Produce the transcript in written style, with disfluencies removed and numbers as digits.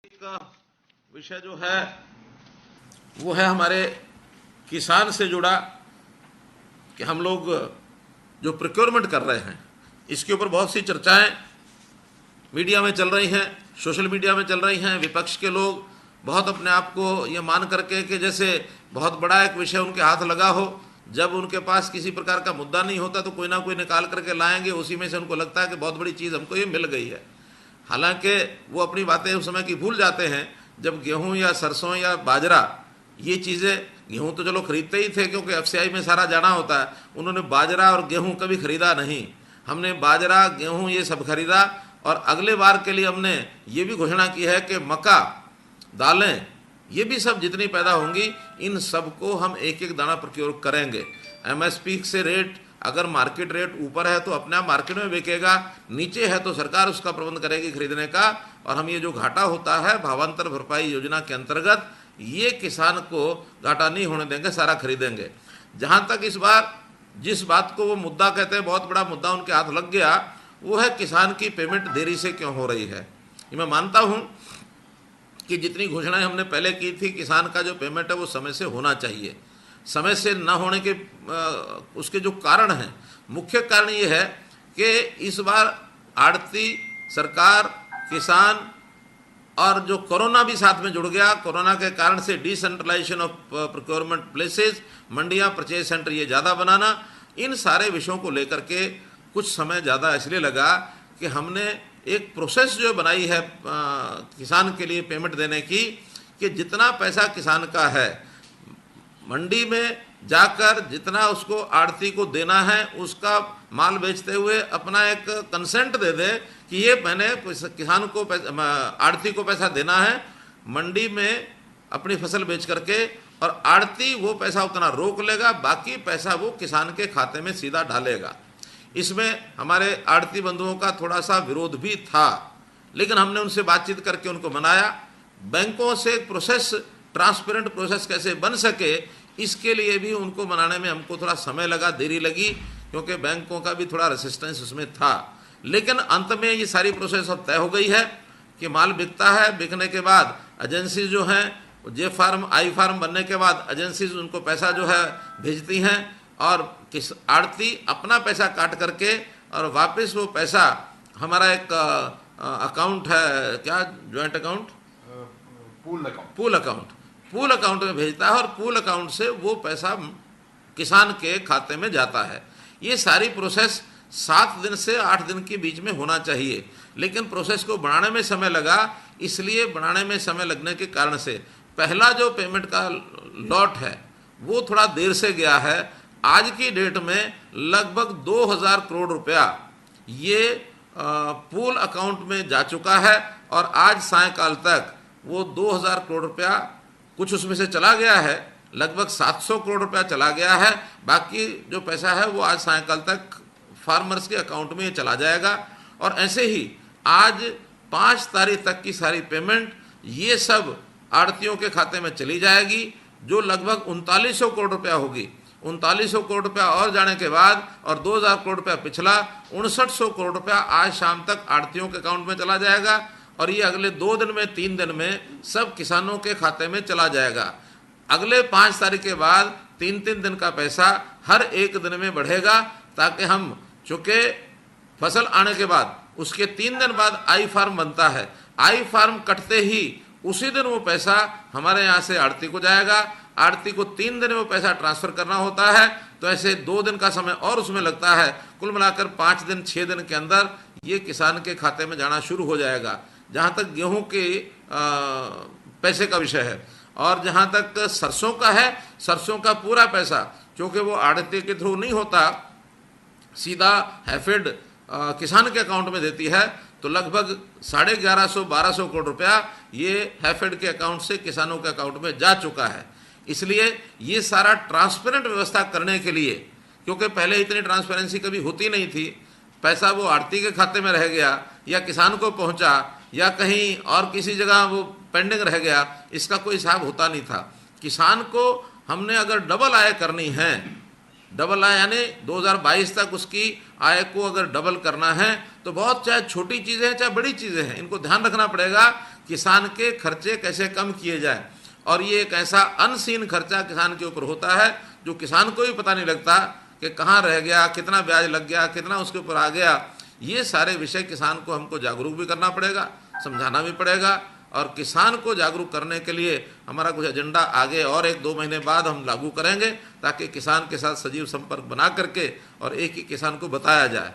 का विषय जो है वो है हमारे किसान से जुड़ा कि हम लोग जो प्रोक्योरमेंट कर रहे हैं इसके ऊपर बहुत सी चर्चाएं मीडिया में चल रही हैं, सोशल मीडिया में चल रही हैं। विपक्ष के लोग बहुत अपने आप को ये मान करके कि जैसे बहुत बड़ा एक विषय उनके हाथ लगा हो, जब उनके पास किसी प्रकार का मुद्दा नहीं होता तो कोई ना कोई निकाल करके लाएंगे, उसी में से उनको लगता है कि बहुत बड़ी चीज़ हमको ये मिल गई है। हालांकि वो अपनी बातें उस समय की भूल जाते हैं जब गेहूं या सरसों या बाजरा ये चीज़ें, गेहूं तो चलो खरीदते ही थे क्योंकि एफसीआई में सारा जाना होता है, उन्होंने बाजरा और गेहूं कभी खरीदा नहीं। हमने बाजरा गेहूं ये सब खरीदा और अगले बार के लिए हमने ये भी घोषणा की है कि मक्का, दालें, ये भी सब जितनी पैदा होंगी इन सब को हम एक एक दाना प्रोक्योर करेंगे। एमएसपी से रेट अगर मार्केट रेट ऊपर है तो अपने आप मार्केट में बिकेगा, नीचे है तो सरकार उसका प्रबंध करेगी खरीदने का। और हम ये जो घाटा होता है भावांतर भरपाई योजना के अंतर्गत ये किसान को घाटा नहीं होने देंगे, सारा खरीदेंगे। जहाँ तक इस बार जिस बात को वो मुद्दा कहते हैं, बहुत बड़ा मुद्दा उनके हाथ लग गया, वो है किसान की पेमेंट देरी से क्यों हो रही है। ये मैं मानता हूँ कि जितनी घोषणाएं हमने पहले की थी किसान का जो पेमेंट है वो समय से होना चाहिए। समय से न होने के उसके जो कारण हैं, मुख्य कारण ये है कि इस बार आड़ती, सरकार, किसान और जो कोरोना भी साथ में जुड़ गया, कोरोना के कारण से डिसेंट्रलाइजेशन ऑफ प्रोक्योरमेंट प्लेसेस, मंडियां, परचेज सेंटर ये ज़्यादा बनाना, इन सारे विषयों को लेकर के कुछ समय ज़्यादा इसलिए लगा कि हमने एक प्रोसेस जो बनाई है किसान के लिए पेमेंट देने की, कि जितना पैसा किसान का है मंडी में जाकर जितना उसको आड़ती को देना है, उसका माल बेचते हुए अपना एक कंसेंट दे दे कि ये मैंने किसान को आड़ती को पैसा देना है मंडी में अपनी फसल बेच करके, और आड़ती वो पैसा उतना रोक लेगा, बाकी पैसा वो किसान के खाते में सीधा डालेगा। इसमें हमारे आड़ती बंधुओं का थोड़ा सा विरोध भी था, लेकिन हमने उनसे बातचीत करके उनको मनाया। बैंकों से प्रोसेस, ट्रांसपेरेंट प्रोसेस कैसे बन सके, इसके लिए भी उनको मनाने में हमको थोड़ा समय लगा, देरी लगी, क्योंकि बैंकों का भी थोड़ा रेसिस्टेंस उसमें था। लेकिन अंत में ये सारी प्रोसेस अब तय हो गई है कि माल बिकता है, बिकने के बाद एजेंसी जो हैं, जे फार्म, आई फार्म बनने के बाद एजेंसीज उनको पैसा जो है भेजती हैं, और किस आड़ती अपना पैसा काट करके और वापस वो पैसा हमारा एक अकाउंट है, क्या ज्वाइंट अकाउंट, पूल अकाउंट में भेजता है, और पूल अकाउंट से वो पैसा किसान के खाते में जाता है। ये सारी प्रोसेस 7 दिन से 8 दिन के बीच में होना चाहिए, लेकिन प्रोसेस को बढ़ाने में समय लगा। इसलिए बढ़ाने में समय लगने के कारण से पहला जो पेमेंट का लॉट है वो थोड़ा देर से गया है। आज की डेट में लगभग 2000 करोड़ रुपया ये पूल अकाउंट में जा चुका है, और आज सायंकाल तक वो 2000 करोड़ रुपया, कुछ उसमें से चला गया है, लगभग 700 करोड़ रुपया चला गया है, बाकी जो पैसा है वो आज सायंकाल तक फार्मर्स के अकाउंट में चला जाएगा। और ऐसे ही आज 5 तारीख तक की सारी पेमेंट ये सब आड़तियों के खाते में चली जाएगी, जो लगभग 3900 करोड़ रुपया होगी। 3900 करोड़ रुपया और जाने के बाद, और 2000 करोड़ रुपया पिछला, 5900 करोड़ रुपया आज शाम तक आड़तियों के अकाउंट में चला जाएगा, और ये अगले 2 दिन में, 3 दिन में सब किसानों के खाते में चला जाएगा। अगले 5 तारीख के बाद 3-3 दिन का पैसा हर एक दिन में बढ़ेगा, ताकि हम, चूँकि फसल आने के बाद उसके 3 दिन बाद आई फार्म बनता है, आई फार्म कटते ही उसी दिन वो पैसा हमारे यहाँ से आड़ती को जाएगा। आड़ती को 3 दिन में वो पैसा ट्रांसफ़र करना होता है, तो ऐसे 2 दिन का समय और उसमें लगता है। कुल मिलाकर 5 दिन, 6 दिन के अंदर ये किसान के खाते में जाना शुरू हो जाएगा। जहाँ तक गेहूं के पैसे का विषय है, और जहाँ तक सरसों का है, सरसों का पूरा पैसा, क्योंकि वो आड़ती के थ्रू नहीं होता, सीधा हैफेड किसान के अकाउंट में देती है, तो लगभग 1150-1200 करोड़ रुपया ये हैफेड के अकाउंट से किसानों के अकाउंट में जा चुका है। इसलिए ये सारा ट्रांसपेरेंट व्यवस्था करने के लिए, क्योंकि पहले इतनी ट्रांसपेरेंसी कभी होती नहीं थी, पैसा वो आड़ती के खाते में रह गया, या किसान को पहुंचा, या कहीं और किसी जगह वो पेंडिंग रह गया, इसका कोई हिसाब होता नहीं था। किसान को हमने अगर डबल आय करनी है, डबल आय यानी 2022 तक उसकी आय को अगर डबल करना है, तो बहुत, चाहे छोटी चीज़ें हैं चाहे बड़ी चीज़ें हैं, इनको ध्यान रखना पड़ेगा किसान के खर्चे कैसे कम किए जाए। और ये एक ऐसा अनसीन खर्चा किसान के ऊपर होता है जो किसान को भी पता नहीं लगता कि कहाँ रह गया, कितना ब्याज लग गया, कितना उसके ऊपर आ गया। ये सारे विषय किसान को हमको जागरूक भी करना पड़ेगा, समझाना भी पड़ेगा। और किसान को जागरूक करने के लिए हमारा कुछ एजेंडा आगे और 1-2 महीने बाद हम लागू करेंगे, ताकि किसान के साथ सजीव संपर्क बना करके और एक ही किसान को बताया जाए